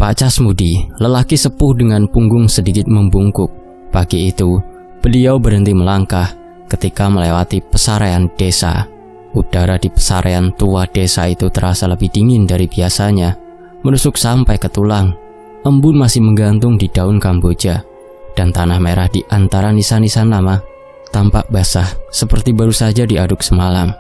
Pak Casmudi, lelaki sepuh dengan punggung sedikit membungkuk. Pagi itu, beliau berhenti melangkah ketika melewati pesarian desa. Udara di pesarian tua desa itu terasa lebih dingin dari biasanya, menusuk sampai ke tulang. Embun masih menggantung di daun kamboja, dan tanah merah di antara nisan-nisan lama tampak basah seperti baru saja diaduk semalam.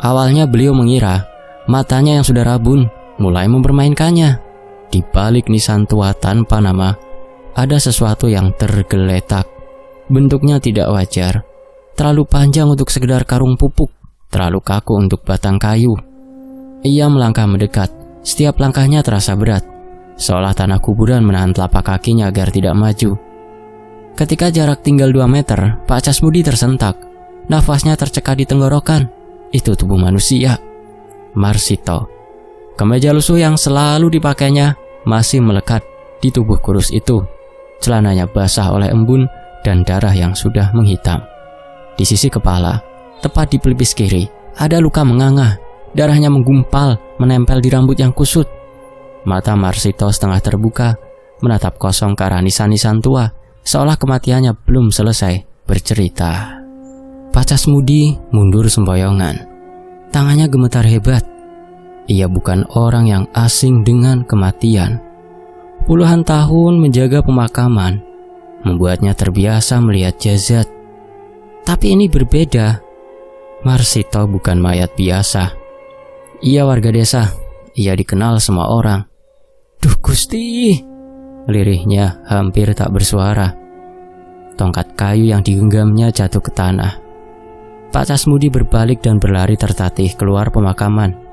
Awalnya beliau mengira matanya yang sudah rabun mulai mempermainkannya. Di balik nisan tua tanpa nama, ada sesuatu yang tergeletak. Bentuknya tidak wajar, terlalu panjang untuk sekedar karung pupuk, terlalu kaku untuk batang kayu. Ia melangkah mendekat, setiap langkahnya terasa berat, seolah tanah kuburan menahan telapak kakinya agar tidak maju. Ketika jarak tinggal 2 meter, Pak Casmudi tersentak. Nafasnya tercekat di tenggorokan. Itu tubuh manusia, Marsito. Kemeja lusuh yang selalu dipakainya masih melekat di tubuh kurus itu. Celananya basah oleh embun dan darah yang sudah menghitam. Di sisi kepala, tepat di pelipis kiri, ada luka menganga. Darahnya menggumpal, menempel di rambut yang kusut. Mata Marsito setengah terbuka, menatap kosong ke arah nisan-nisan tua, seolah kematiannya belum selesai bercerita. Pak Casmudi mundur sempoyongan. Tangannya gemetar hebat. Ia bukan orang yang asing dengan kematian. Puluhan tahun menjaga pemakaman membuatnya terbiasa melihat jasad. Tapi ini berbeda. Marsito bukan mayat biasa. Ia warga desa. Ia dikenal semua orang. "Duh Gusti," lirihnya hampir tak bersuara. Tongkat kayu yang digenggamnya jatuh ke tanah. Pak Casmudi berbalik dan berlari tertatih keluar pemakaman.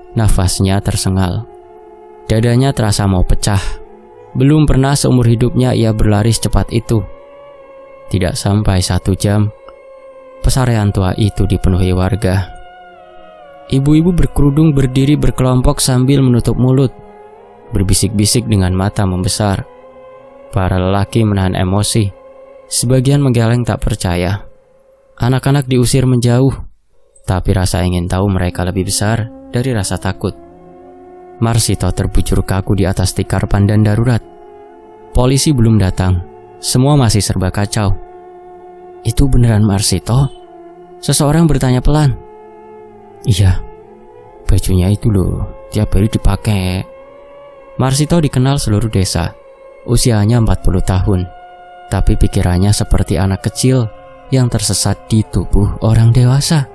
Nafasnya tersengal. Dadanya terasa mau pecah. Belum pernah seumur hidupnya ia berlari secepat itu. Tidak sampai 1 jam, pesarian tua itu dipenuhi warga. Ibu-ibu berkerudung berdiri berkelompok sambil menutup mulut, berbisik-bisik dengan mata membesar. Para lelaki menahan emosi. Sebagian menggeleng tak percaya. Anak-anak diusir menjauh, tapi rasa ingin tahu mereka lebih besar dari rasa takut. Marsito terbujur kaku di atas tikar pandan darurat. Polisi belum datang. Semua masih serba kacau. "Itu beneran Marsito?" Seseorang bertanya pelan. "Iya, bajunya itu loh, tiap hari dipakai." Marsito dikenal seluruh desa. Usianya 40 tahun. Tapi pikirannya seperti anak kecil yang tersesat di tubuh orang dewasa.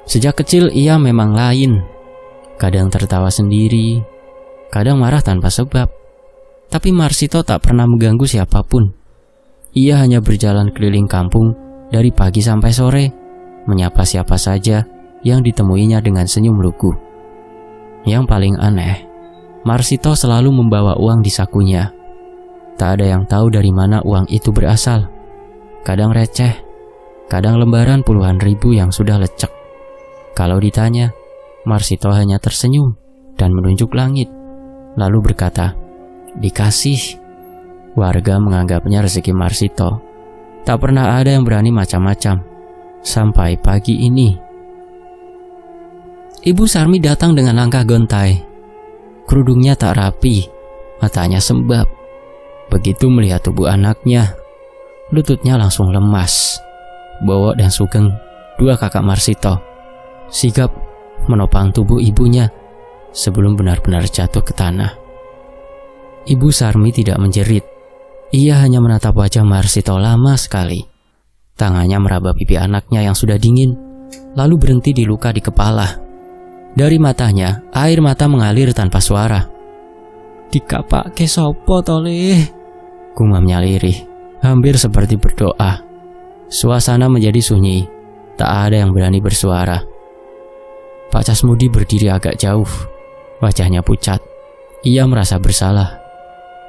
Sejak kecil ia memang lain. Kadang tertawa sendiri, kadang marah tanpa sebab. Tapi Marsito tak pernah mengganggu siapapun. Ia hanya berjalan keliling kampung dari pagi sampai sore, menyapa siapa saja yang ditemuinya dengan senyum lugu. Yang paling aneh, Marsito selalu membawa uang di sakunya. Tak ada yang tahu dari mana uang itu berasal. Kadang receh, kadang lembaran puluhan ribu yang sudah lecek. Kalau ditanya, Marsito hanya tersenyum dan menunjuk langit, lalu berkata, "Dikasih." Warga menganggapnya rezeki Marsito. Tak pernah ada yang berani macam-macam. Sampai pagi ini. Ibu Sarmi datang dengan langkah gontai. Kerudungnya tak rapi, matanya sembab. Begitu melihat tubuh anaknya, lututnya langsung lemas. Bowo dan Sugeng, 2 kakak Marsito, sigap menopang tubuh ibunya sebelum benar-benar jatuh ke tanah. Ibu Sarmi tidak menjerit. Ia hanya menatap wajah Marsito lama sekali. Tangannya meraba pipi anaknya yang sudah dingin, lalu berhenti di luka di kepala. Dari matanya, air mata mengalir tanpa suara. "Dikapake sopo toleh?" gumamnya lirih, hampir seperti berdoa. Suasana menjadi sunyi, tak ada yang berani bersuara. Pak Casmudi berdiri agak jauh, wajahnya pucat. Ia merasa bersalah,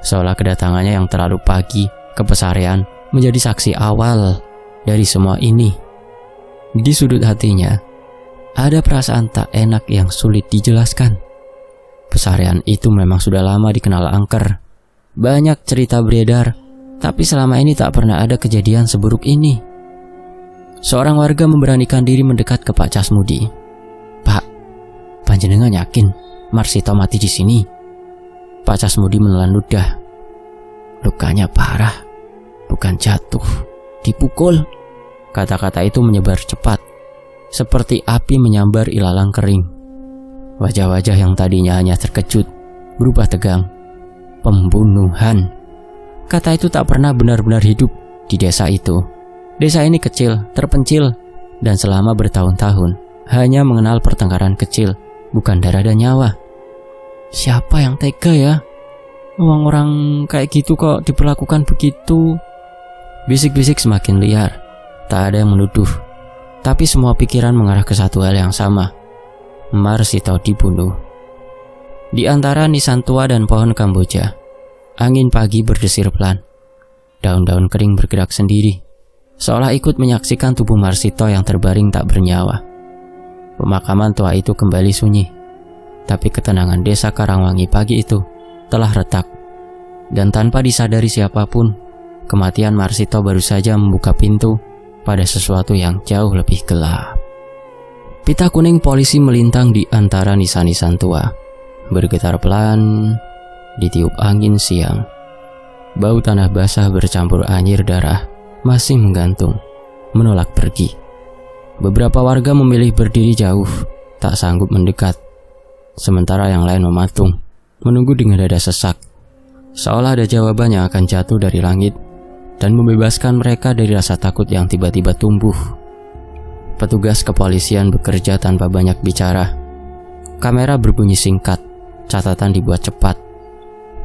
seolah kedatangannya yang terlalu pagi ke pesarian menjadi saksi awal dari semua ini. Di sudut hatinya, ada perasaan tak enak yang sulit dijelaskan. Pesarian itu memang sudah lama dikenal angker. Banyak cerita beredar, tapi selama ini tak pernah ada kejadian seburuk ini. Seorang warga memberanikan diri mendekat ke Pak Casmudi. "Pak, panjenengan yakin Marsito mati di sini?" Pak Casmudi menelan ludah. "Lukanya parah, bukan jatuh, dipukul." Kata-kata itu menyebar cepat, seperti api menyambar ilalang kering. Wajah-wajah yang tadinya hanya terkejut berubah tegang. Pembunuhan. Kata itu tak pernah benar-benar hidup di desa itu. Desa ini kecil, terpencil, dan selama bertahun-tahun hanya mengenal pertengkaran kecil, bukan darah dan nyawa. Siapa yang tega ya? Orang-orang kayak gitu kok diperlakukan begitu? Bisik-bisik semakin liar. Tak ada yang menuduh, tapi semua pikiran mengarah ke satu hal yang sama. Marsito dibunuh. Di antara nisan tua dan pohon Kamboja, angin pagi berdesir pelan. Daun-daun kering bergerak sendiri, seolah ikut menyaksikan tubuh Marsito yang terbaring tak bernyawa. Pemakaman tua itu kembali sunyi, tapi ketenangan desa Karangwangi pagi itu telah retak. Dan tanpa disadari siapapun, kematian Marsito baru saja membuka pintu pada sesuatu yang jauh lebih gelap. Pita kuning polisi melintang di antara nisan-nisan tua, bergetar pelan, ditiup angin siang. Bau tanah basah bercampur anyir darah masih menggantung, menolak pergi. Beberapa warga memilih berdiri jauh, tak sanggup mendekat. Sementara yang lain mematung, menunggu dengan dada sesak, seolah ada jawaban yang akan jatuh dari langit dan membebaskan mereka dari rasa takut yang tiba-tiba tumbuh. Petugas kepolisian bekerja tanpa banyak bicara. Kamera berbunyi singkat, catatan dibuat cepat.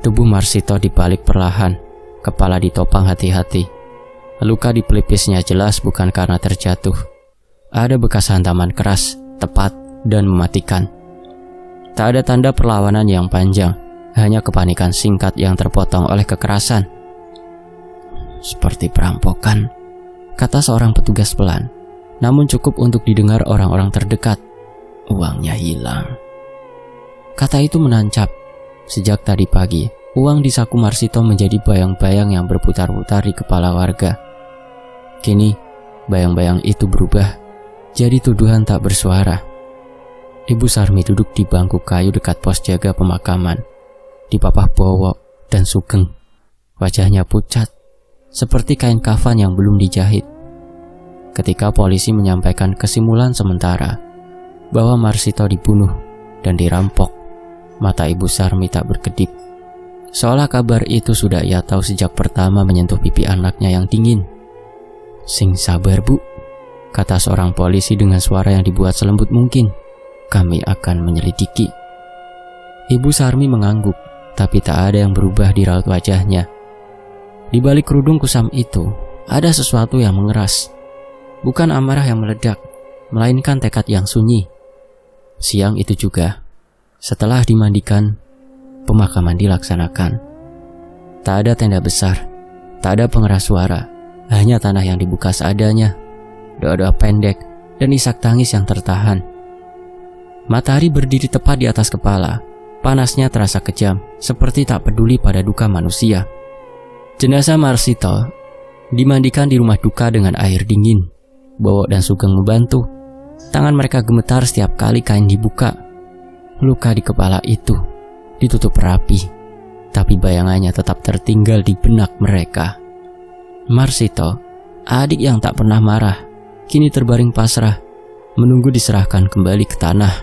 Tubuh Marsito dibalik perlahan, kepala ditopang hati-hati. Luka di pelipisnya jelas bukan karena terjatuh. Ada bekas hantaman keras, tepat, dan mematikan. Tak ada tanda perlawanan yang panjang, hanya kepanikan singkat yang terpotong oleh kekerasan. "Seperti perampokan," kata seorang petugas pelan, namun cukup untuk didengar orang-orang terdekat. "Uangnya hilang." Kata itu menancap. Sejak tadi pagi, uang di saku Marsito menjadi bayang-bayang yang berputar-putar di kepala warga. Kini, bayang-bayang itu berubah jadi tuduhan tak bersuara. Ibu Sarmi duduk di bangku kayu dekat pos jaga pemakaman, dipapah Bowo dan Sugeng. Wajahnya pucat, seperti kain kafan yang belum dijahit. Ketika polisi menyampaikan kesimpulan sementara bahwa Marsito dibunuh dan dirampok, mata Ibu Sarmi tak berkedip, seolah kabar itu sudah ia tahu sejak pertama menyentuh pipi anaknya yang dingin. "Sing sabar, Bu," kata seorang polisi dengan suara yang dibuat selembut mungkin. "Kami akan menyelidiki." Ibu Sarmi mengangguk, tapi tak ada yang berubah di raut wajahnya. Di balik kerudung kusam itu, ada sesuatu yang mengeras. Bukan amarah yang meledak, melainkan tekad yang sunyi. Siang itu juga, setelah dimandikan, pemakaman dilaksanakan. Tak ada tenda besar, tak ada pengeras suara, hanya tanah yang dibuka seadanya, doa-doa pendek, dan isak tangis yang tertahan. Matahari berdiri tepat di atas kepala, panasnya terasa kejam, seperti tak peduli pada duka manusia. Jenazah Marsito dimandikan di rumah duka dengan air dingin. Bowo dan Sugeng membantu. Tangan mereka gemetar setiap kali kain dibuka. Luka di kepala itu ditutup rapi, tapi bayangannya tetap tertinggal di benak mereka. Marsito, adik yang tak pernah marah, kini terbaring pasrah, menunggu diserahkan kembali ke tanah.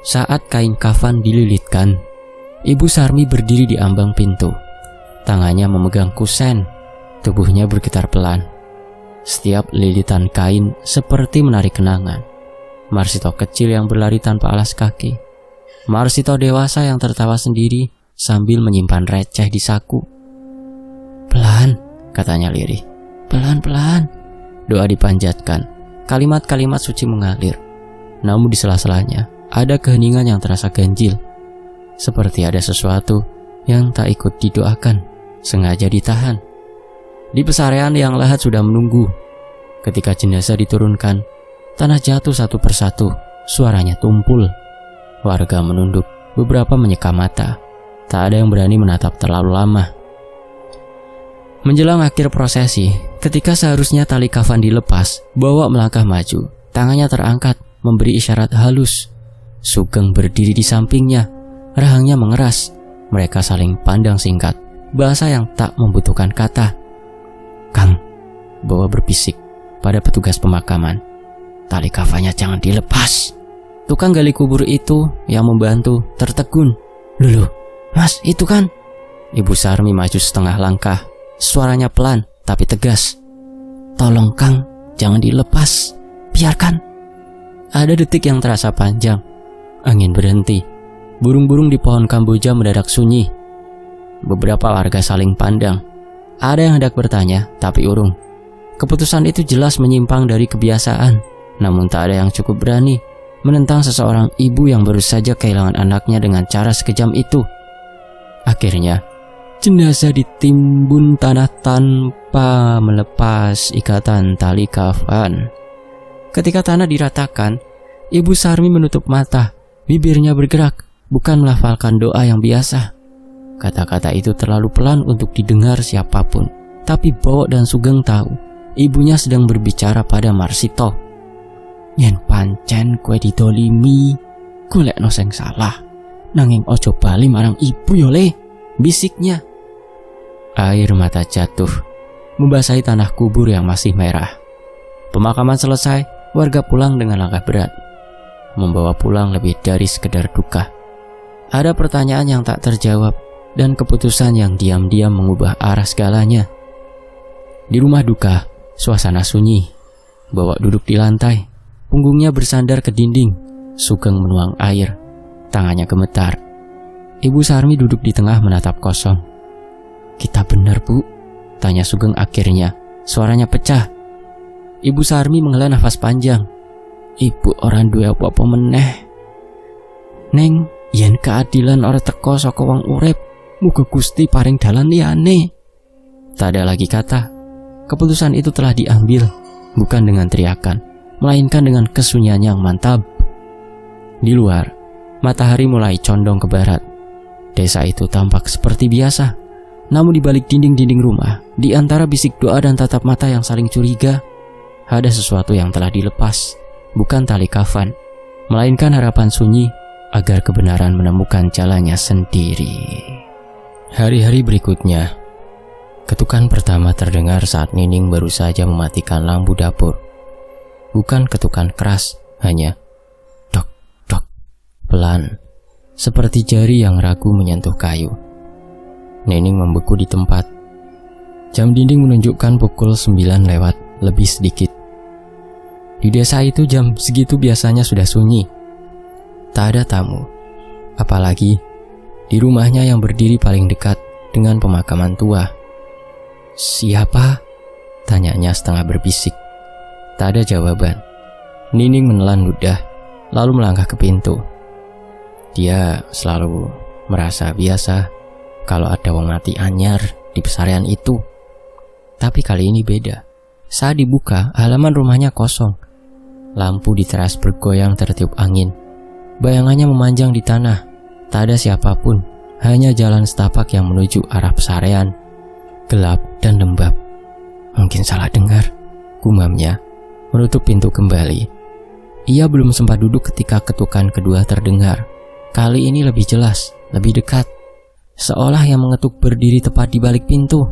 Saat kain kafan dililitkan, Ibu Sarmi berdiri di ambang pintu. Tangannya memegang kusen, tubuhnya bergetar pelan. Setiap lilitan kain seperti menarik kenangan. Marsito kecil yang berlari tanpa alas kaki. Marsito dewasa yang tertawa sendiri sambil menyimpan receh di saku. "Pelan," katanya lirih. "Pelan-pelan." Doa dipanjatkan. Kalimat-kalimat suci mengalir. Namun di sela-selanya ada keheningan yang terasa ganjil. Seperti ada sesuatu yang tak ikut didoakan, sengaja ditahan. Di pesarean yang lahat sudah menunggu. Ketika jenazah diturunkan, tanah jatuh satu persatu, suaranya tumpul. Warga menunduk, beberapa menyeka mata. Tak ada yang berani menatap terlalu lama. Menjelang akhir prosesi, ketika seharusnya tali kafan dilepas, Bowo melangkah maju. Tangannya terangkat, memberi isyarat halus. Sugeng berdiri di sampingnya, rahangnya mengeras. Mereka saling pandang singkat, bahasa yang tak membutuhkan kata. "Kang," Bowo berbisik pada petugas pemakaman, "tali kafannya jangan dilepas." Tukang gali kubur itu yang membantu tertegun. "Luluh, Mas, itu kan?" Ibu Sarmi maju setengah langkah, suaranya pelan tapi tegas. "Tolong Kang, jangan dilepas, biarkan." Ada detik yang terasa panjang. Angin berhenti. Burung-burung di pohon kamboja mendadak sunyi. Beberapa warga saling pandang. Ada yang hendak bertanya, tapi urung. Keputusan itu jelas menyimpang dari kebiasaan, namun tak ada yang cukup berani menentang seseorang ibu yang baru saja kehilangan anaknya dengan cara sekejam itu. Akhirnya, jenazah ditimbun tanah tanpa melepas ikatan tali kafan. Ketika tanah diratakan, Ibu Sarmi menutup mata, bibirnya bergerak, bukan melafalkan doa yang biasa. Kata-kata itu terlalu pelan untuk didengar siapapun, tapi Bowo dan Sugeng tahu ibunya sedang berbicara pada Marsito. "Yen pancen kowe didolimi, golekno sing salah, nanging ojo bali marang ibu yo le," bisiknya. Air mata jatuh, membasahi tanah kubur yang masih merah. Pemakaman selesai, warga pulang dengan langkah berat, membawa pulang lebih dari sekedar duka. Ada pertanyaan yang tak terjawab dan keputusan yang diam-diam mengubah arah segalanya. Di rumah duka, suasana sunyi. Bowo duduk di lantai, punggungnya bersandar ke dinding. Sugeng menuang air, tangannya gemetar. Ibu Sarmi duduk di tengah menatap kosong. "Kita benar, Bu?" tanya Sugeng akhirnya. Suaranya pecah. Ibu Sarmi menghela nafas panjang. "Ibu orang duwe apa-apa meneh. Neng, yen keadilan ora teko saka wong urip, muga Gusti paring dalan liyane." Tak ada lagi kata. Keputusan itu telah diambil, bukan dengan teriakan, melainkan dengan kesunyian yang mantap. Di luar, matahari mulai condong ke barat. Desa itu tampak seperti biasa, namun di balik dinding-dinding rumah, di antara bisik doa dan tatap mata yang saling curiga, ada sesuatu yang telah dilepas, bukan tali kafan, melainkan harapan sunyi agar kebenaran menemukan jalannya sendiri. Hari-hari berikutnya, ketukan pertama terdengar saat Nining baru saja mematikan lampu dapur. Bukan ketukan keras, hanya dok, dok, pelan, seperti jari yang ragu menyentuh kayu. Nining membeku di tempat. Jam dinding menunjukkan pukul 9 lewat lebih sedikit. Di desa itu jam segitu biasanya sudah sunyi. Tak ada tamu, apalagi di rumahnya yang berdiri paling dekat dengan pemakaman tua. "Siapa?" tanyanya setengah berbisik. Tak ada jawaban. Nining menelan ludah, lalu melangkah ke pintu. Dia selalu merasa biasa kalau ada wong mati anyar di pesarian itu. Tapi kali ini beda. Saat dibuka, halaman rumahnya kosong. Lampu di teras bergoyang tertiup angin. Bayangannya memanjang di tanah. Tak ada siapapun, hanya jalan setapak yang menuju arah pesarian. Gelap dan lembab. "Mungkin salah dengar," gumamnya, menutup pintu kembali. Ia belum sempat duduk ketika ketukan kedua terdengar. Kali ini lebih jelas, lebih dekat. Seolah yang mengetuk berdiri tepat di balik pintu.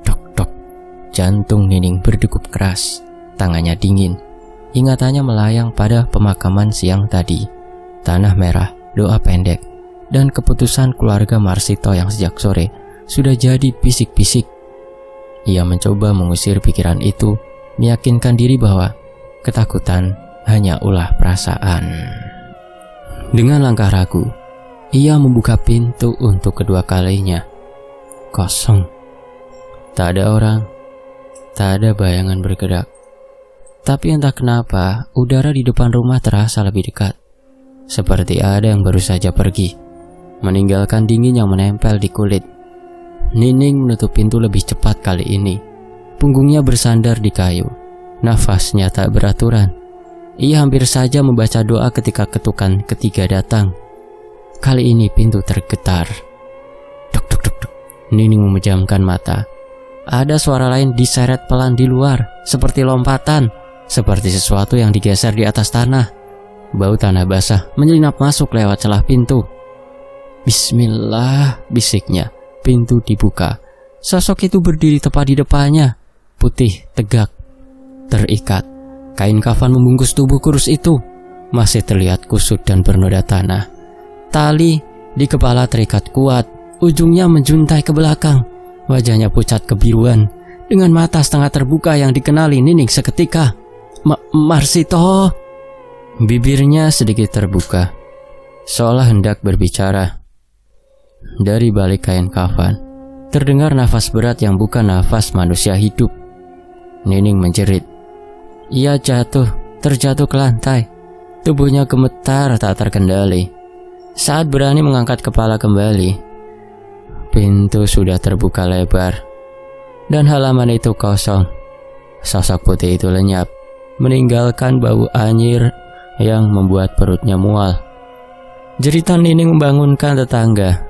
Dok, dok. Jantung Nining berdegup keras. Tangannya dingin. Ingatannya melayang pada pemakaman siang tadi. Tanah merah, doa pendek, dan keputusan keluarga Marsito yang sejak sore sudah jadi bisik-bisik. Ia mencoba mengusir pikiran itu, meyakinkan diri bahwa ketakutan hanya ulah perasaan. Dengan langkah ragu, ia membuka pintu untuk kedua kalinya. Kosong. Tak ada orang, tak ada bayangan bergerak. Tapi entah kenapa, udara di depan rumah terasa lebih dekat. Seperti ada yang baru saja pergi, meninggalkan dingin yang menempel di kulit. Nining menutup pintu lebih cepat kali ini. Punggungnya bersandar di kayu. Nafasnya tak beraturan. Ia hampir saja membaca doa ketika ketukan ketiga datang. Kali ini pintu tergetar. Duk duk duk duk. Nining memejamkan mata. Ada suara lain diseret pelan di luar, seperti lompatan, seperti sesuatu yang digeser di atas tanah. Bau tanah basah menyelinap masuk lewat celah pintu. Bismillah, bisiknya. Pintu dibuka. Sosok itu berdiri tepat di depannya. Putih, tegak, terikat. Kain kafan membungkus tubuh kurus itu. Masih terlihat kusut dan bernoda tanah. Tali di kepala terikat kuat. Ujungnya menjuntai ke belakang. Wajahnya pucat kebiruan, dengan mata setengah terbuka yang dikenali Nining seketika. Marsito. Bibirnya sedikit terbuka, seolah hendak berbicara. Dari balik kain kafan, terdengar nafas berat yang bukan nafas manusia hidup. Nining menjerit. Ia terjatuh ke lantai. Tubuhnya gemetar tak terkendali. Saat berani mengangkat kepala kembali, pintu sudah terbuka lebar, dan halaman itu kosong. Sosok putih itu lenyap, meninggalkan bau anyir yang membuat perutnya mual. Jeritan Nining membangunkan tetangga.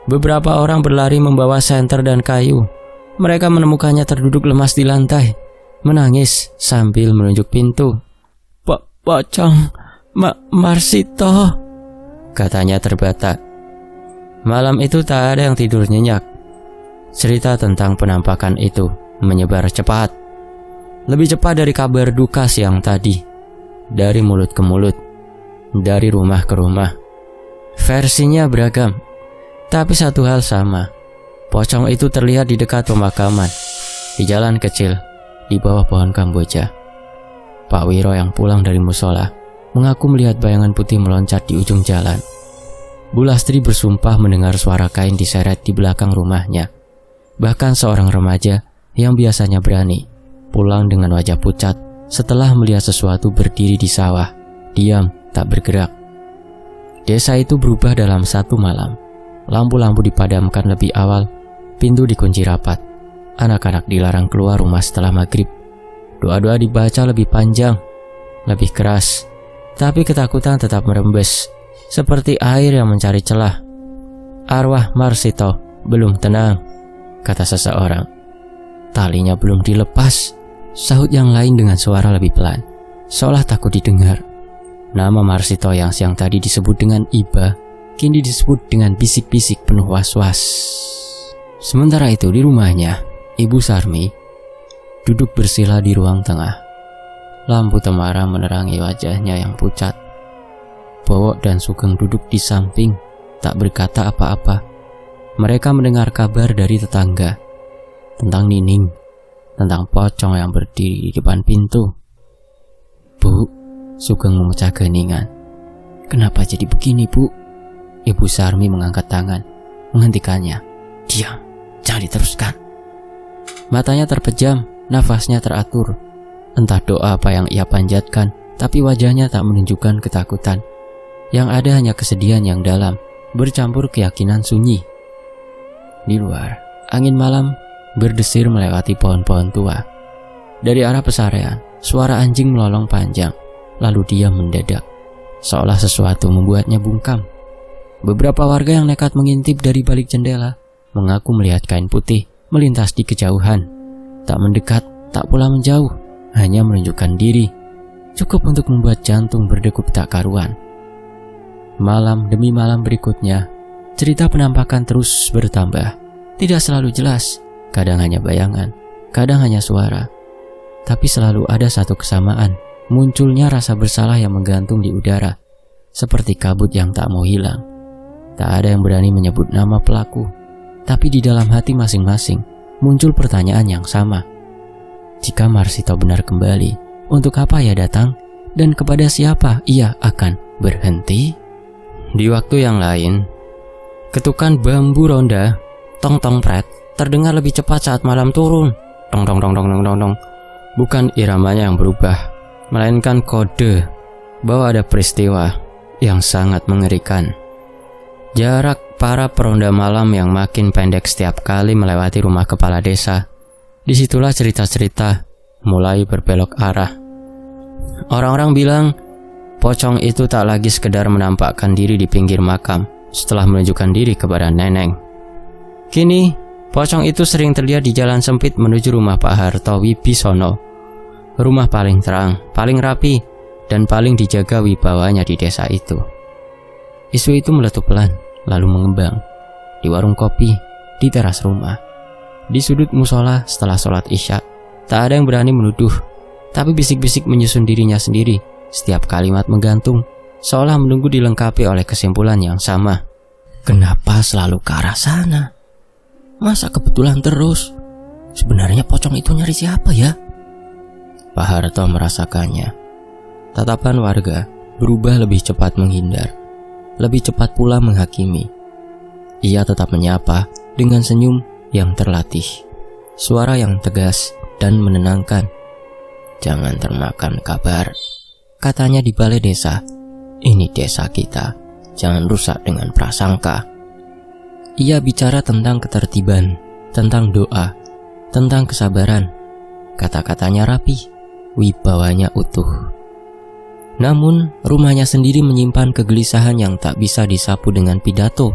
Beberapa orang berlari membawa senter dan kayu. Mereka menemukannya terduduk lemas di lantai, menangis sambil menunjuk pintu. Pocong, Marsito, katanya terbata. Malam itu tak ada yang tidur nyenyak. Cerita tentang penampakan itu menyebar cepat, lebih cepat dari kabar duka siang tadi. Dari mulut ke mulut, dari rumah ke rumah. Versinya beragam, tapi satu hal sama. Pocong itu terlihat di dekat pemakaman, di jalan kecil, di bawah pohon kamboja. Pak Wiro yang pulang dari musola mengaku melihat bayangan putih meloncat di ujung jalan. Bu Lastri bersumpah mendengar suara kain diseret di belakang rumahnya. Bahkan seorang remaja yang biasanya berani pulang dengan wajah pucat setelah melihat sesuatu berdiri di sawah, diam, tak bergerak. Desa itu berubah dalam satu malam. Lampu-lampu dipadamkan lebih awal, pintu dikunci rapat. Anak-anak dilarang keluar rumah setelah maghrib. Doa-doa dibaca lebih panjang, lebih keras, tapi ketakutan tetap merembes, seperti air yang mencari celah. Arwah Marsito belum tenang, kata seseorang. Talinya belum dilepas, sahut yang lain dengan suara lebih pelan, seolah takut didengar. Nama Marsito yang siang tadi disebut dengan Iba, kini disebut dengan bisik-bisik penuh was-was. Sementara itu di rumahnya, Ibu Sarmi duduk bersila di ruang tengah. Lampu temara menerangi wajahnya yang pucat. Bowo dan Sugeng duduk di samping, tak berkata apa-apa. Mereka mendengar kabar dari tetangga tentang Nining, tentang pocong yang berdiri di depan pintu. Bu, Sugeng memecah keheningan. Kenapa jadi begini, Bu? Ibu Sarmi mengangkat tangan, menghentikannya. Diam, jangan diteruskan. Matanya terpejam, nafasnya teratur. Entah doa apa yang ia panjatkan, tapi wajahnya tak menunjukkan ketakutan. Yang ada hanya kesedihan yang dalam, bercampur keyakinan sunyi. Di luar, angin malam berdesir melewati pohon-pohon tua. Dari arah pesarean, suara anjing melolong panjang, lalu diam mendadak, seolah sesuatu membuatnya bungkam. Beberapa warga yang nekat mengintip dari balik jendela mengaku melihat kain putih melintas di kejauhan. Tak mendekat, tak pula menjauh, hanya menunjukkan diri, cukup untuk membuat jantung berdegup tak karuan. Malam demi malam berikutnya, cerita penampakan terus bertambah. Tidak selalu jelas, kadang hanya bayangan, kadang hanya suara. Tapi selalu ada satu kesamaan, munculnya rasa bersalah yang menggantung di udara, seperti kabut yang tak mau hilang. Tak ada yang berani menyebut nama pelaku, tapi di dalam hati masing-masing muncul pertanyaan yang sama. Jika Marsito benar kembali, untuk apa ia datang dan kepada siapa ia akan berhenti? Di waktu yang lain, ketukan bambu ronda, tong tong pret, terdengar lebih cepat saat malam turun. Tong tong tong tong tong tong tong. Bukan iramanya yang berubah, melainkan kode bahwa ada peristiwa yang sangat mengerikan. Jarak para peronda malam yang makin pendek setiap kali melewati rumah kepala desa. Disitulah cerita-cerita mulai berbelok arah. Orang-orang bilang pocong itu tak lagi sekedar menampakkan diri di pinggir makam setelah menunjukkan diri kepada neneng. Kini, pocong itu sering terlihat di jalan sempit menuju rumah Pak Harto Wibisono. Rumah paling terang, paling rapi, dan paling dijaga wibawanya di desa itu. Isu itu meletup pelan, lalu mengembang. Di warung kopi, di teras rumah, di sudut musola setelah sholat isya, tak ada yang berani menuduh. Tapi bisik-bisik menyusun dirinya sendiri. Setiap kalimat menggantung, seolah menunggu dilengkapi oleh kesimpulan yang sama. Kenapa selalu ke arah sana? Masa kebetulan terus? Sebenarnya pocong itu nyari siapa ya? Pak Harto merasakannya. Tatapan warga berubah lebih cepat menghindar, lebih cepat pula menghakimi. Ia tetap menyapa dengan senyum yang terlatih, suara yang tegas dan menenangkan. Jangan termakan kabar, katanya di balai desa. Ini desa kita, jangan rusak dengan prasangka. Ia bicara tentang ketertiban, tentang doa, tentang kesabaran. Kata-katanya rapi, wibawanya utuh. Namun, rumahnya sendiri menyimpan kegelisahan yang tak bisa disapu dengan pidato.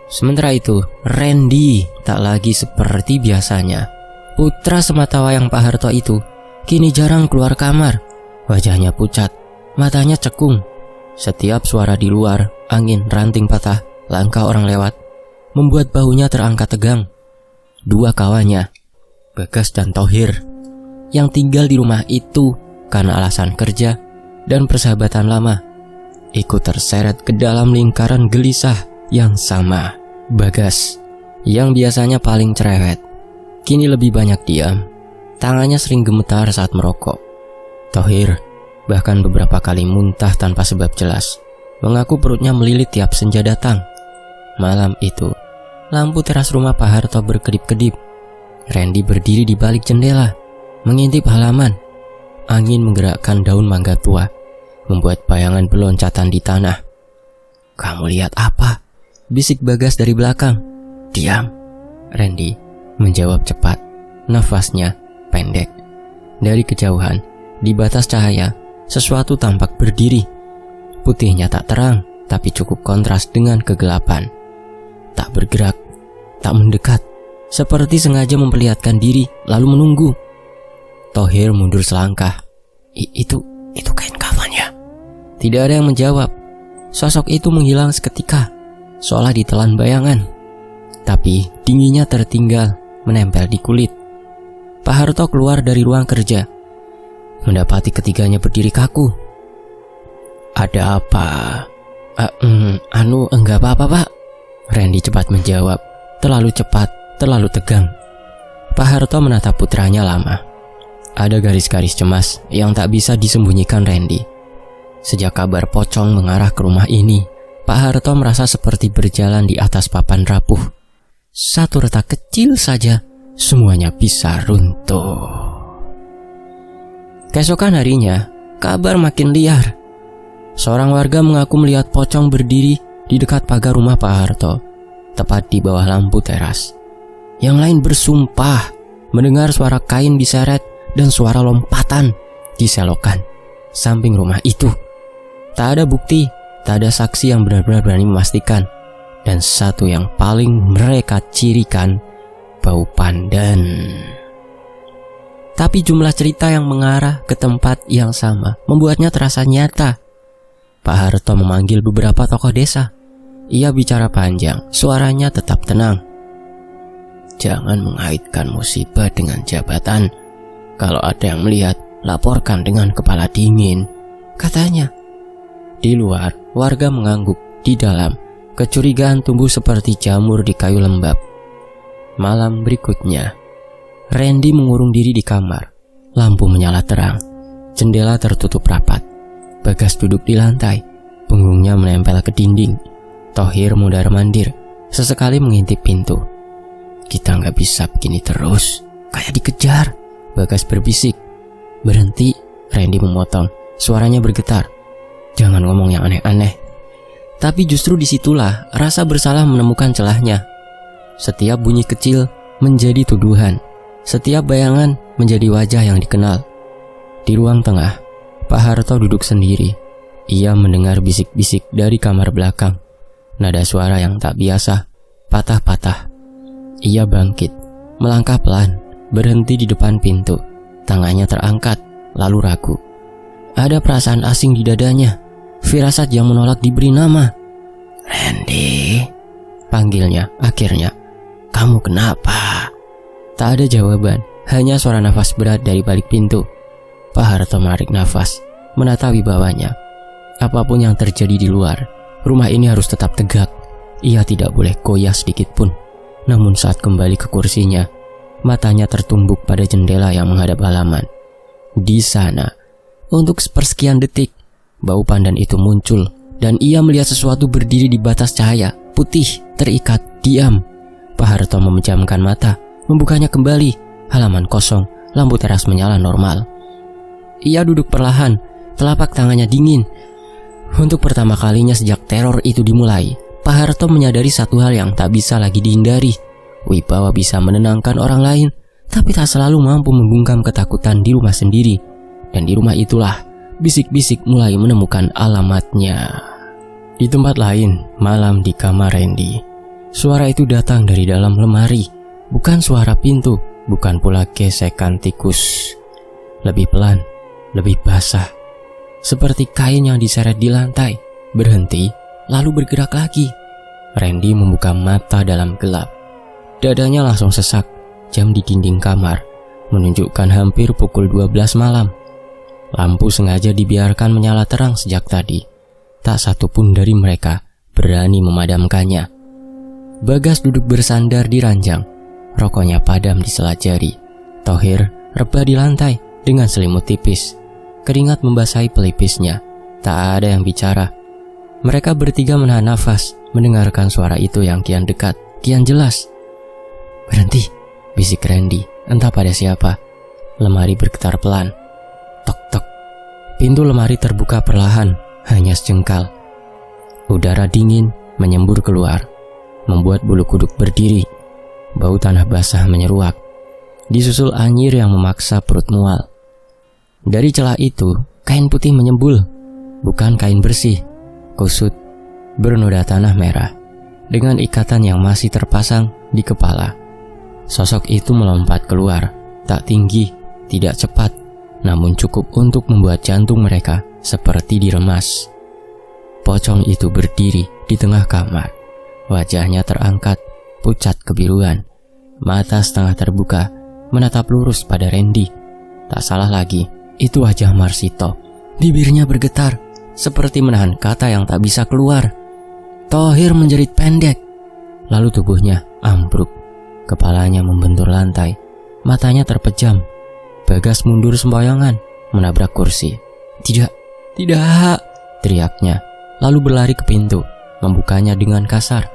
Sementara itu, Randy tak lagi seperti biasanya. Putra sematawayang Pak Harto itu kini jarang keluar kamar. Wajahnya pucat, matanya cekung. Setiap suara di luar, angin, ranting patah, langkah orang lewat, membuat bahunya terangkat tegang. Dua kawannya, Bagas dan Thohir, yang tinggal di rumah itu karena alasan kerja dan persahabatan lama, ikut terseret ke dalam lingkaran gelisah yang sama. Bagas, yang biasanya paling cerewet, kini lebih banyak diam. Tangannya sering gemetar saat merokok. Thohir bahkan beberapa kali muntah tanpa sebab jelas, mengaku perutnya melilit tiap senja datang. Malam itu, lampu teras rumah Pak Harto berkedip-kedip. Randy berdiri di balik jendela, mengintip halaman. Angin menggerakkan daun mangga tua, membuat bayangan beloncatan di tanah. "Kamu lihat apa?" bisik Bagas dari belakang. "Diam," Randy menjawab cepat, nafasnya pendek. Dari kejauhan, di batas cahaya, sesuatu tampak berdiri. Putihnya tak terang, tapi cukup kontras dengan kegelapan. Tak bergerak, tak mendekat, seperti sengaja memperlihatkan diri lalu menunggu. Thohir mundur selangkah. Itu kain kafan ya?" Tidak ada yang menjawab. Sosok itu menghilang seketika, seolah ditelan bayangan. Tapi dinginnya tertinggal, menempel di kulit. Pak Harto keluar dari ruang kerja, mendapati ketiganya berdiri kaku. "Ada apa?" Enggak apa-apa, Pak," Randy cepat menjawab. Terlalu cepat, terlalu tegang. Pak Harto menatap putranya lama. Ada garis-garis cemas yang tak bisa disembunyikan Randy. Sejak kabar pocong mengarah ke rumah ini, Pak Harto merasa seperti berjalan di atas papan rapuh. Satu retak kecil saja, semuanya bisa runtuh. Keesokan harinya, kabar makin liar. Seorang warga mengaku melihat pocong berdiri di dekat pagar rumah Pak Harto, tepat di bawah lampu teras. Yang lain bersumpah mendengar suara kain diseret dan suara lompatan di selokan samping rumah itu. Tak ada bukti, tak ada saksi yang benar-benar berani memastikan. Dan satu yang paling mereka cirikan, bau pandan. Tapi jumlah cerita yang mengarah ke tempat yang sama membuatnya terasa nyata. Pak Harto memanggil beberapa tokoh desa. Ia bicara panjang, suaranya tetap tenang. "Jangan mengaitkan musibah dengan jabatan. Kalau ada yang melihat, laporkan dengan kepala dingin," katanya. Di luar, warga mengangguk. Di dalam, kecurigaan tumbuh seperti jamur di kayu lembab. Malam berikutnya, Randy mengurung diri di kamar. Lampu menyala terang, jendela tertutup rapat. Bagas duduk di lantai, punggungnya menempel ke dinding. Thohir mundar-mandir, sesekali mengintip pintu. "Kita nggak bisa begini terus, kayak dikejar," Bagas berbisik. "Berhenti," Randy memotong, suaranya bergetar. "Jangan ngomong yang aneh-aneh." Tapi justru disitulah rasa bersalah menemukan celahnya. Setiap bunyi kecil menjadi tuduhan, setiap bayangan menjadi wajah yang dikenal. Di ruang tengah, Pak Harto duduk sendiri. Ia mendengar bisik-bisik dari kamar belakang. Nada suara yang tak biasa, patah-patah. Ia bangkit, melangkah pelan, berhenti di depan pintu. Tangannya terangkat, lalu ragu. Ada perasaan asing di dadanya, firasat yang menolak diberi nama. "Randy," panggilnya akhirnya. "Kamu kenapa?" Tak ada jawaban, hanya suara nafas berat dari balik pintu. Pak Harto menarik nafas, menata wibawanya. Apapun yang terjadi di luar, rumah ini harus tetap tegak. Ia tidak boleh goyah sedikit pun. Namun saat kembali ke kursinya, matanya tertumbuk pada jendela yang menghadap halaman. Di sana, untuk sepersekian detik, bau pandan itu muncul dan ia melihat sesuatu berdiri di batas cahaya, putih, terikat, diam. Pak Harto memejamkan mata, membukanya kembali. Halaman kosong, lampu teras menyala normal. Ia duduk perlahan, telapak tangannya dingin. Untuk pertama kalinya sejak teror itu dimulai, Pak Harto menyadari satu hal yang tak bisa lagi dihindari. Wibawa bisa menenangkan orang lain, tapi tak selalu mampu membungkam ketakutan di rumah sendiri. Dan di rumah itulah, bisik-bisik mulai menemukan alamatnya. Di tempat lain, malam di kamar Randy, suara itu datang dari dalam lemari. Bukan suara pintu, bukan pula gesekan tikus. Lebih pelan, lebih basah, seperti kain yang diseret di lantai, berhenti, lalu bergerak lagi. Randy membuka mata dalam gelap. Dadanya langsung sesak. Jam di dinding kamar menunjukkan hampir pukul 12 malam. Lampu sengaja dibiarkan menyala terang sejak tadi. Tak satu pun dari mereka berani memadamkannya. Bagas duduk bersandar di ranjang. Rokoknya padam di sela jari. Thohir rebah di lantai dengan selimut tipis. Keringat membasahi pelipisnya. Tak ada yang bicara. Mereka bertiga menahan nafas, mendengarkan suara itu yang kian dekat, kian jelas. "Berhenti," bisik Randy, entah pada siapa. Lemari bergetar pelan. Tok tok. Pintu lemari terbuka perlahan, hanya sejengkal. Udara dingin menyembur keluar, membuat bulu kuduk berdiri. Bau tanah basah menyeruak, disusul anyir yang memaksa perut mual. Dari celah itu, kain putih menyembul. Bukan kain bersih, kusut, bernoda tanah merah, dengan ikatan yang masih terpasang di kepala. Sosok itu melompat keluar, tak tinggi, tidak cepat, namun cukup untuk membuat jantung mereka seperti diremas. Pocong itu berdiri di tengah kamar. Wajahnya terangkat, pucat kebiruan. Mata setengah terbuka, menatap lurus pada Randy. Tak salah lagi, itu wajah Marsito. Bibirnya bergetar, seperti menahan kata yang tak bisa keluar. Thohir menjerit pendek, lalu tubuhnya ambruk. Kepalanya membentur lantai, matanya terpejam. Bagas mundur sembayangan, menabrak kursi. Tidak, teriaknya, lalu berlari ke pintu, membukanya dengan kasar.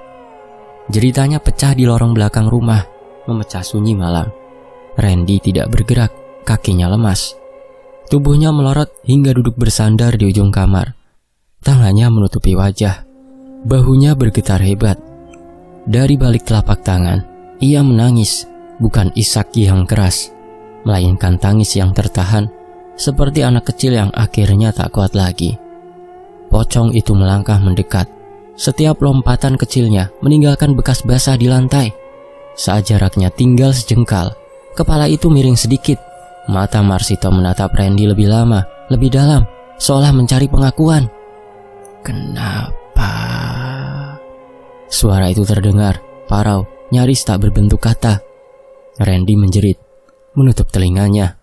Jeritanya pecah di lorong belakang rumah, memecah sunyi malam. Randy tidak bergerak, kakinya lemas. Tubuhnya melorot hingga duduk bersandar di ujung kamar. Tangannya menutupi wajah, bahunya bergetar hebat. Dari balik telapak tangan, ia menangis, bukan isak yang keras, melainkan tangis yang tertahan, seperti anak kecil yang akhirnya tak kuat lagi. Pocong itu melangkah mendekat. Setiap lompatan kecilnya meninggalkan bekas basah di lantai. Saat jaraknya tinggal sejengkal, kepala itu miring sedikit. Mata Marsito menatap Randy lebih lama, lebih dalam, seolah mencari pengakuan. "Kenapa?" Suara itu terdengar, parau, nyaris tak berbentuk kata. Randy menjerit, menutup telinganya.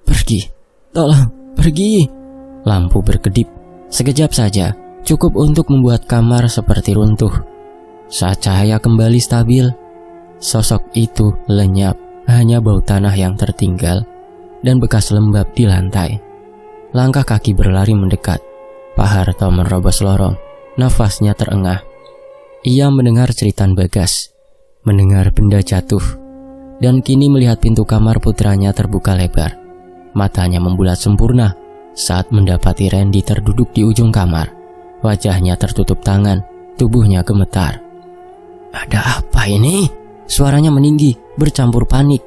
"Pergi, tolong, pergi." Lampu berkedip, sekejap saja, cukup untuk membuat kamar seperti runtuh. Saat cahaya kembali stabil, sosok itu lenyap, hanya bau tanah yang tertinggal dan bekas lembab di lantai. Langkah kaki berlari mendekat. Pak Harto menerobos lorong, nafasnya terengah. Ia mendengar ceritan Bagas, mendengar benda jatuh, dan kini melihat pintu kamar putranya terbuka lebar. Matanya membulat sempurna saat mendapati Randy terduduk di ujung kamar. Wajahnya tertutup tangan, tubuhnya gemetar. "Ada apa ini?" Suaranya meninggi, bercampur panik.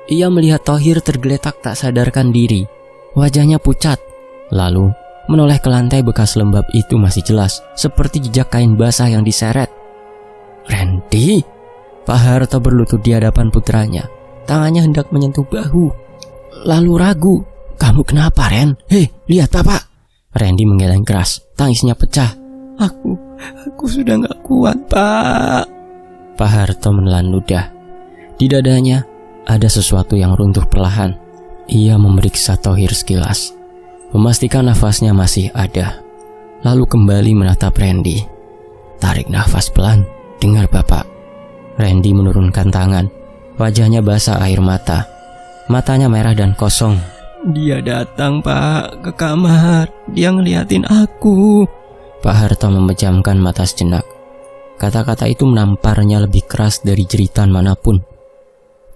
Ia melihat Thohir tergeletak tak sadarkan diri. Wajahnya pucat, lalu menoleh ke lantai. Bekas lembab itu masih jelas, seperti jejak kain basah yang diseret. "Randy?" Pak Harto berlutut di hadapan putranya. Tangannya hendak menyentuh bahu, lalu ragu. "Kamu kenapa, Ren? Hei, lihat Bapak!" Randy menggeleng keras, tangisnya pecah. Aku sudah gak kuat, Pak. Pak Harto menelan ludah. Di dadanya ada sesuatu yang runtuh perlahan. Ia memeriksa Thohir sekilas, memastikan nafasnya masih ada, lalu kembali menatap Randy. Tarik nafas pelan, dengar Bapak. Randy menurunkan tangan, wajahnya basah air mata. Matanya merah dan kosong. Dia datang, Pak, ke kamar. Dia ngeliatin aku. Pak Harto memejamkan mata sejenak. Kata-kata itu menamparnya lebih keras dari jeritan manapun.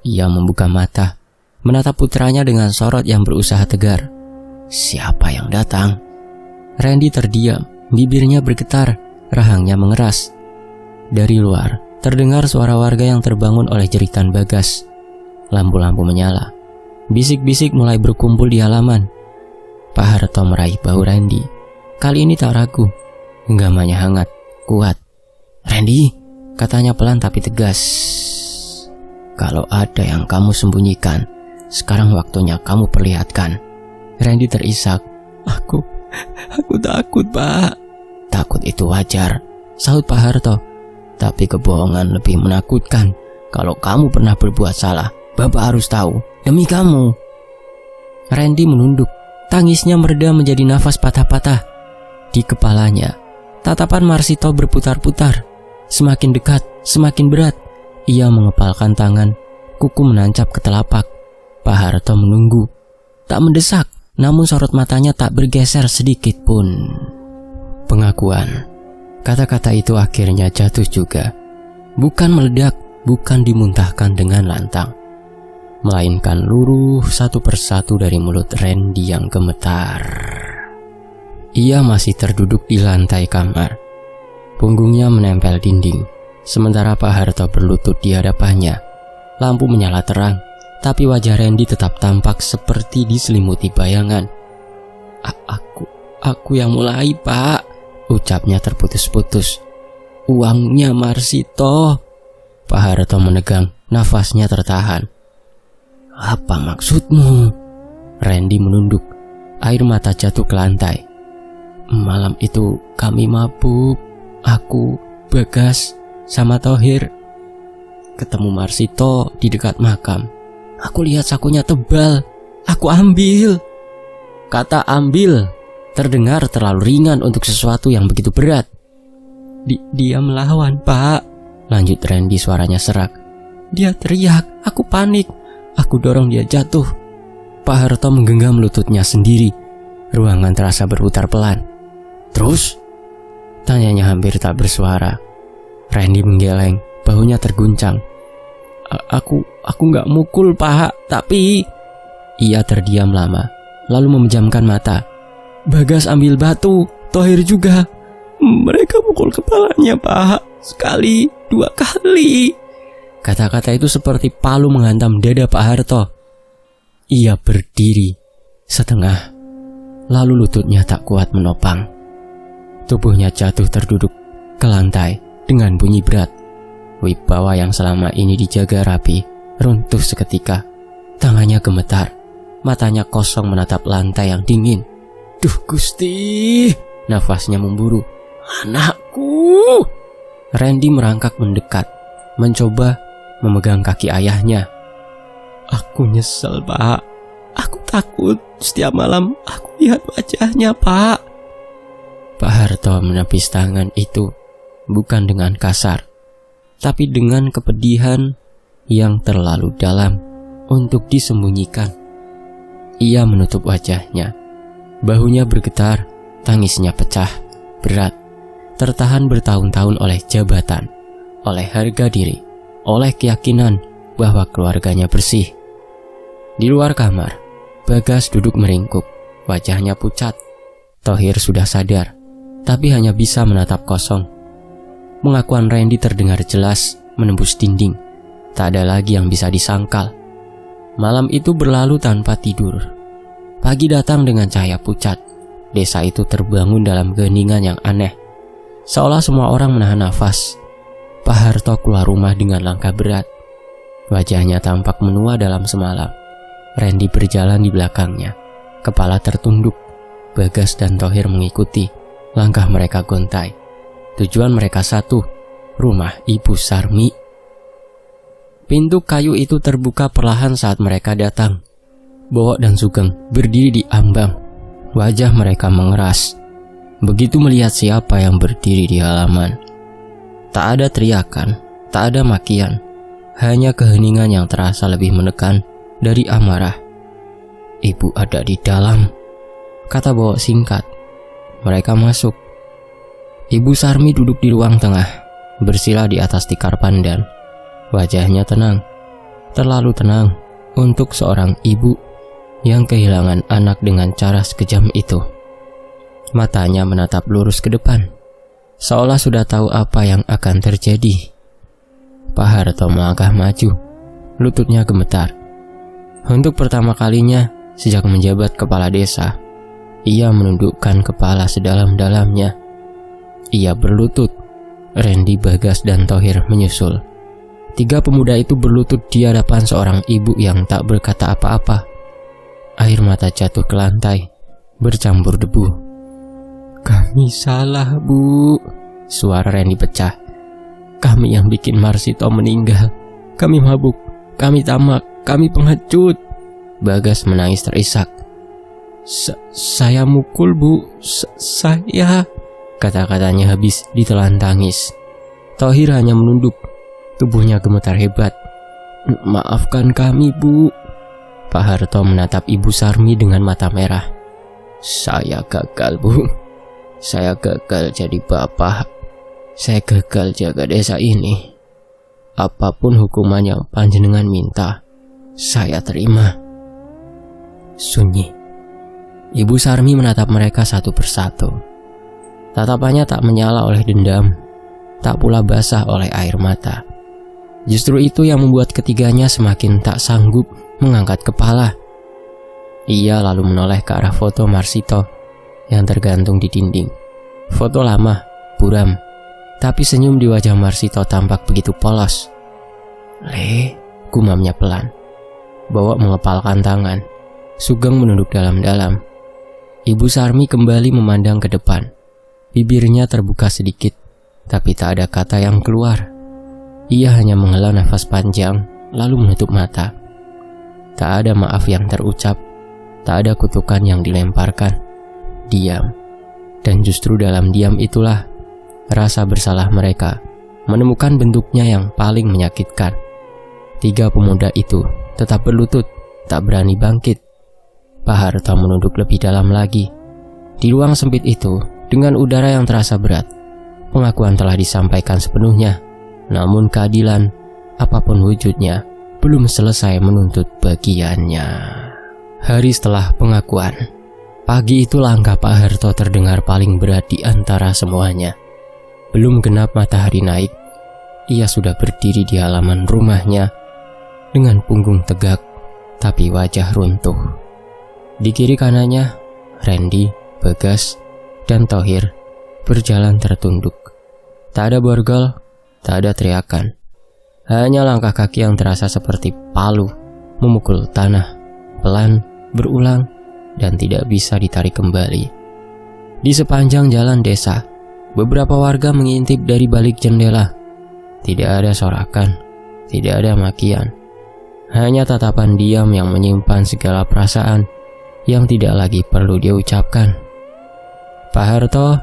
Ia membuka mata, menatap putranya dengan sorot yang berusaha tegar. Siapa yang datang? Randy terdiam, bibirnya bergetar, rahangnya mengeras. Dari luar, terdengar suara warga yang terbangun oleh jeritan Bagas. Lampu-lampu menyala. Bisik-bisik mulai berkumpul di halaman. Pak Harto meraih bahu Randy. Kali ini tak ragu. Genggamannya hangat, kuat. Randy, katanya pelan tapi tegas. Kalau ada yang kamu sembunyikan, sekarang waktunya kamu perlihatkan. Randy terisak. Aku takut, Pak. Takut itu wajar, sahut Pak Harto. Tapi kebohongan lebih menakutkan. Kalau kamu pernah berbuat salah, Bapak harus tahu. Demi kamu. Randy menunduk. Tangisnya mereda menjadi nafas patah-patah. Di kepalanya, tatapan Marsito berputar-putar. Semakin dekat, semakin berat. Ia mengepalkan tangan, kuku menancap ke telapak. Pak Harto menunggu. Tak mendesak, namun sorot matanya tak bergeser sedikit pun. Pengakuan. Kata-kata itu akhirnya jatuh juga. Bukan meledak, bukan dimuntahkan dengan lantang, melainkan luruh satu persatu dari mulut Randy yang gemetar. Ia masih terduduk di lantai kamar. Punggungnya menempel dinding, sementara Pak Harto berlutut di hadapannya. Lampu menyala terang, tapi wajah Randy tetap tampak seperti diselimuti bayangan. Aku yang mulai, Pak, ucapnya terputus-putus. Uangnya Marsito. Pak Harto menegang, nafasnya tertahan. Apa maksudmu? Randy menunduk, air mata jatuh ke lantai. Malam itu kami mabuk. Aku, Bagas, sama Thohir ketemu Marsito di dekat makam. Aku lihat sakunya tebal. Aku ambil. Kata ambil terdengar terlalu ringan untuk sesuatu yang begitu berat. Dia melawan, Pak, lanjut Randy, suaranya serak. Dia teriak, aku panik. Aku dorong dia jatuh. Pak Harto menggenggam lututnya sendiri. Ruangan terasa berputar pelan. Terus? Tanyanya hampir tak bersuara. Randy menggeleng, bahunya terguncang. Aku gak mukul, Pak, tapi... Ia terdiam lama, lalu memejamkan mata. Bagas ambil batu, Thohir juga. Mereka pukul kepalanya, Pak. Sekali, 2 kali. Kata-kata itu seperti palu menghantam dada Pak Harto. Ia berdiri setengah, lalu lututnya tak kuat menopang. Tubuhnya jatuh terduduk ke lantai dengan bunyi berat. Wibawa yang selama ini dijaga rapi runtuh seketika. Tangannya gemetar, matanya kosong menatap lantai yang dingin. Duh Gusti, nafasnya memburu. Anakku. Randy merangkak mendekat, mencoba memegang kaki ayahnya. Aku nyesel, Pak. Aku takut setiap malam aku lihat wajahnya, Pak. Pak Harto menepis tangan itu bukan dengan kasar, tapi dengan kepedihan yang terlalu dalam untuk disembunyikan. Ia menutup wajahnya. Bahunya bergetar, tangisnya pecah, berat, tertahan bertahun-tahun oleh jabatan, oleh harga diri, oleh keyakinan bahwa keluarganya bersih. Di luar kamar, Bagas duduk meringkuk, wajahnya pucat. Thohir sudah sadar, tapi hanya bisa menatap kosong. Pengakuan Randy terdengar jelas menembus dinding. Tak ada lagi yang bisa disangkal. Malam itu berlalu tanpa tidur. Pagi datang dengan cahaya pucat. Desa itu terbangun dalam keheningan yang aneh, seolah semua orang menahan nafas. Pak Harto keluar rumah dengan langkah berat. Wajahnya tampak menua dalam semalam. Randy berjalan di belakangnya, kepala tertunduk. Bagas dan Thohir mengikuti. Langkah mereka gontai, Tujuan mereka satu, rumah Ibu Sarmi. Pintu kayu itu terbuka perlahan saat mereka datang. Bowo dan Sugeng berdiri di ambang. Wajah mereka mengeras begitu melihat siapa yang berdiri di halaman. Tak ada teriakan, tak ada makian, hanya keheningan yang terasa lebih menekan dari amarah. "Ibu ada di dalam," kata Bowo singkat. Mereka masuk. Ibu Sarmi duduk di ruang tengah, bersila di atas tikar pandan. Wajahnya tenang, terlalu tenang untuk seorang ibu yang kehilangan anak dengan cara sekejam itu. Matanya menatap lurus ke depan, seolah sudah tahu apa yang akan terjadi. Pak Harto melangkah maju, lututnya gemetar. Untuk pertama kalinya sejak menjabat kepala desa, ia menundukkan kepala sedalam-dalamnya. Ia berlutut. Randy, Bagas, dan Thohir menyusul. 3 pemuda itu berlutut di hadapan seorang ibu yang tak berkata apa-apa. Air mata jatuh ke lantai, bercampur debu. "Kami salah, Bu," suara Randy pecah. "Kami yang bikin Marsito meninggal. Kami mabuk, kami tamak, kami pengecut." Bagas menangis terisak. Saya mukul, Bu. Saya..." Kata-katanya habis ditelan tangis. Thohir hanya menunduk, tubuhnya gemetar hebat. "Maafkan kami, Bu." Pak Harto menatap Ibu Sarmi dengan mata merah. "Saya gagal, Bu. Saya gagal jadi bapak. Saya gagal jaga desa ini. Apapun hukuman yang panjenengan minta, saya terima." Sunyi. Ibu Sarmi menatap mereka satu persatu. Tatapannya tak menyala oleh dendam, tak pula basah oleh air mata. Justru itu yang membuat ketiganya semakin tak sanggup mengangkat kepala. Ia lalu menoleh ke arah foto Marsito yang tergantung di dinding. Foto lama, buram, tapi senyum di wajah Marsito tampak begitu polos. "Le," gumamnya pelan. Bowo mengepalkan tangan. Sugeng menunduk dalam-dalam. Ibu Sarmi kembali memandang ke depan. Bibirnya terbuka sedikit, tapi tak ada kata yang keluar. Ia hanya menghela nafas panjang, lalu menutup mata. Tak ada maaf yang terucap, tak ada kutukan yang dilemparkan. Diam. Dan justru dalam diam itulah rasa bersalah mereka menemukan bentuknya yang paling menyakitkan. 3 pemuda itu tetap berlutut, tak berani bangkit. Pak Harto menunduk lebih dalam lagi. Di ruang sempit itu, dengan udara yang terasa berat, pengakuan telah disampaikan sepenuhnya. Namun keadilan, apapun wujudnya, belum selesai menuntut bagiannya. Hari setelah pengakuan, pagi itu langkah Pak Harto terdengar paling berat di antara semuanya. Belum genap matahari naik, ia sudah berdiri di halaman rumahnya dengan punggung tegak, tapi wajah runtuh. Di kiri kanannya, Randy, Bagas, dan Thohir berjalan tertunduk. Tak ada borgol, tak ada teriakan. Hanya langkah kaki yang terasa seperti palu memukul tanah, pelan, berulang, dan tidak bisa ditarik kembali. Di sepanjang jalan desa, beberapa warga mengintip dari balik jendela. Tidak ada sorakan, tidak ada makian. Hanya tatapan diam yang menyimpan segala perasaan yang tidak lagi perlu diucapkan. Pak Harto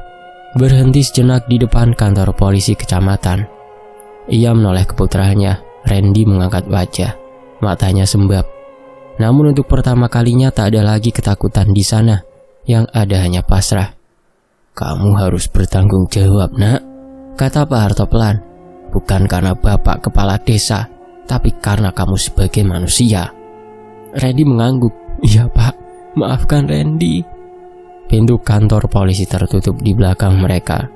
berhenti sejenak di depan kantor polisi kecamatan. Ia menoleh ke putranya. Randy mengangkat wajah, matanya sembab. Namun untuk pertama kalinya tak ada lagi ketakutan di sana. Yang ada hanya pasrah. "Kamu harus bertanggung jawab, Nak," kata Pak Harto pelan. "Bukan karena bapak kepala desa, tapi karena kamu sebagai manusia." Randy mengangguk. "Iya, Pak, maafkan Randy." Pintu kantor polisi tertutup di belakang mereka.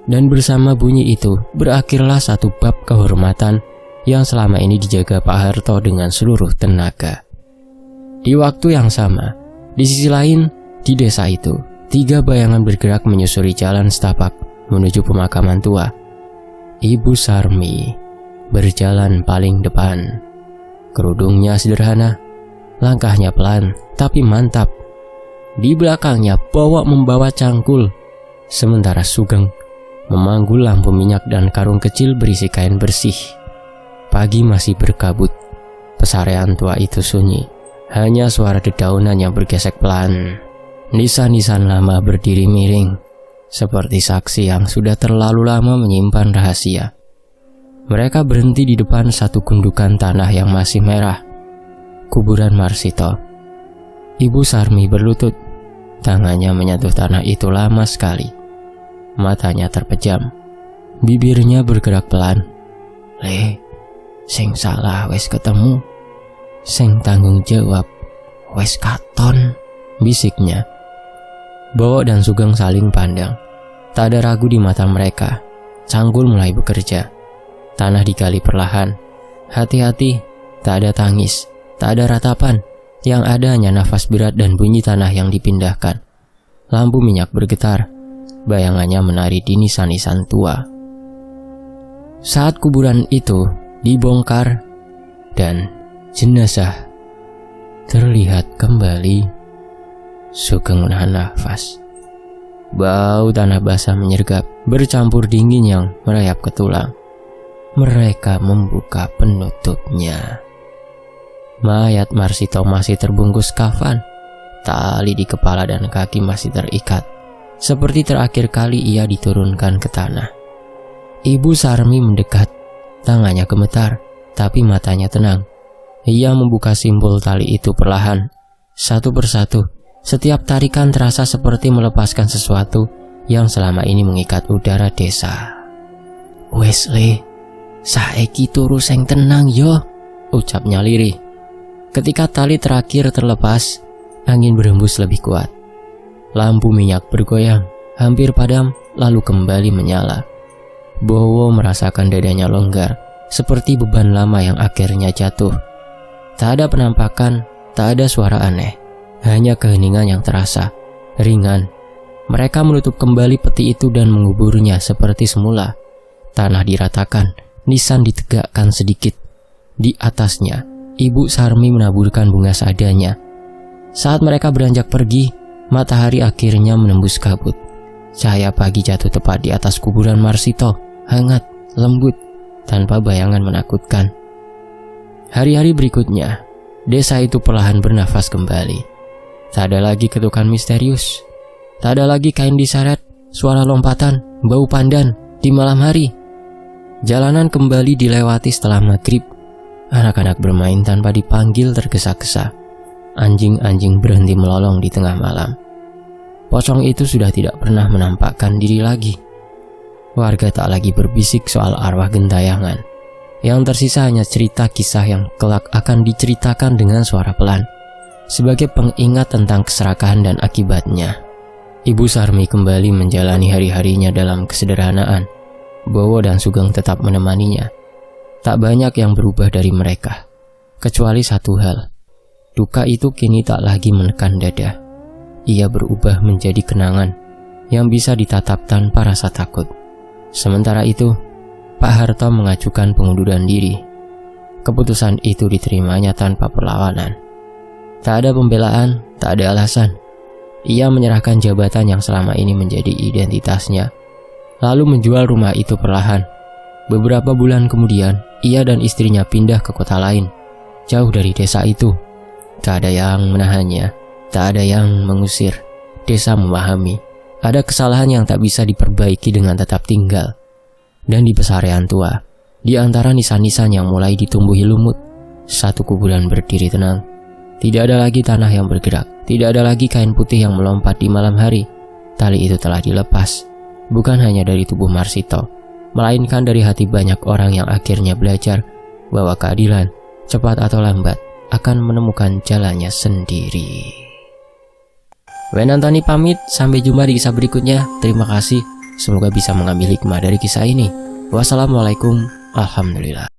Dan bersama bunyi itu, berakhirlah satu bab kehormatan yang selama ini dijaga Pak Harto dengan seluruh tenaga. Di waktu yang sama, di sisi lain, di desa itu, 3 bayangan bergerak menyusuri jalan setapak menuju pemakaman tua. Ibu Sarmi berjalan paling depan. Kerudungnya sederhana, langkahnya pelan tapi mantap. Di belakangnya Bowo membawa cangkul, sementara Sugeng memanggul lampu minyak dan karung kecil berisi kain bersih. Pagi masih berkabut. Pesarean tua itu sunyi. Hanya suara dedaunan yang bergesek pelan. Nisan-nisan lama berdiri miring, seperti saksi yang sudah terlalu lama menyimpan rahasia. Mereka berhenti di depan satu gundukan tanah yang masih merah. Kuburan Marsito. Ibu Sarmi berlutut. Tangannya menyentuh tanah itu lama sekali. Matanya terpejam. Bibirnya bergerak pelan. "Le, sing salah wes ketemu. Sing tanggung jawab wes katon," bisiknya. Bowo dan Sugeng saling pandang. Tak ada ragu di mata mereka. Canggul mulai bekerja. Tanah digali perlahan. Hati-hati, tak ada tangis, tak ada ratapan. Yang ada hanya nafas berat dan bunyi tanah yang dipindahkan. Lampu minyak bergetar. Bayangannya menari di nisan-nisan tua. Saat kuburan itu dibongkar dan jenazah terlihat kembali, Sugeng menahan nafas. Bau tanah basah menyergap, bercampur dingin yang merayap ke tulang. Mereka membuka penutupnya. Mayat Marsito masih terbungkus kafan. Tali di kepala dan kaki masih terikat. Seperti terakhir kali ia diturunkan ke tanah. Ibu Sarmi mendekat. Tangannya gemetar, tapi matanya tenang. Ia membuka simpul tali itu perlahan. Satu persatu. Setiap tarikan terasa seperti melepaskan sesuatu yang selama ini mengikat udara desa. "Wes le, saiki turu sing tenang yo," ucapnya lirih. Ketika tali terakhir terlepas, angin berhembus lebih kuat. Lampu minyak bergoyang, hampir padam, lalu kembali menyala. Bowo merasakan dadanya longgar, seperti beban lama yang akhirnya jatuh. Tak ada penampakan, tak ada suara aneh. Hanya keheningan yang terasa, ringan. Mereka menutup kembali peti itu dan menguburnya seperti semula. Tanah diratakan, nisan ditegakkan sedikit. Di atasnya, Ibu Sarmi menaburkan bunga seadanya. Saat mereka beranjak pergi, matahari akhirnya menembus kabut. Cahaya pagi jatuh tepat di atas kuburan Marsito, hangat, lembut, tanpa bayangan menakutkan. Hari-hari berikutnya, desa itu perlahan bernafas kembali. Tak ada lagi ketukan misterius. Tak ada lagi kain diseret, suara lompatan, bau pandan di malam hari. Jalanan kembali dilewati setelah maghrib. Anak-anak bermain tanpa dipanggil tergesa-gesa. Anjing-anjing berhenti melolong di tengah malam. Pocong itu sudah tidak pernah menampakkan diri lagi. Warga tak lagi berbisik soal arwah gentayangan. Yang tersisa hanya cerita kisah yang kelak akan diceritakan dengan suara pelan, sebagai pengingat tentang keserakahan dan akibatnya. Ibu Sarmi kembali menjalani hari-harinya dalam kesederhanaan. Bowo dan Sugeng tetap menemaninya. Tak banyak yang berubah dari mereka, kecuali satu hal. Duka itu kini tak lagi menekan dada. Ia berubah menjadi kenangan yang bisa ditatap tanpa rasa takut. Sementara itu, Pak Harto mengajukan pengunduran diri. Keputusan itu diterimanya tanpa perlawanan. Tak ada pembelaan, tak ada alasan. Ia menyerahkan jabatan yang selama ini menjadi identitasnya, lalu menjual rumah itu perlahan. Beberapa bulan kemudian, ia dan istrinya pindah ke kota lain, jauh dari desa itu. Tak ada yang menahannya, tak ada yang mengusir. Desa memahami, ada kesalahan yang tak bisa diperbaiki dengan tetap tinggal. Dan di pesarean tua, di antara nisan-nisan yang mulai ditumbuhi lumut, satu kuburan berdiri tenang. Tidak ada lagi tanah yang bergerak, tidak ada lagi kain putih yang melompat di malam hari. Tali itu telah dilepas, bukan hanya dari tubuh Marsito, melainkan dari hati banyak orang yang akhirnya belajar bahwa keadilan, cepat atau lambat, akan menemukan jalannya sendiri. Wen Antoni pamit, sampai jumpa di kisah berikutnya. Terima kasih, semoga bisa mengambil hikmah dari kisah ini. Wassalamualaikum, alhamdulillah.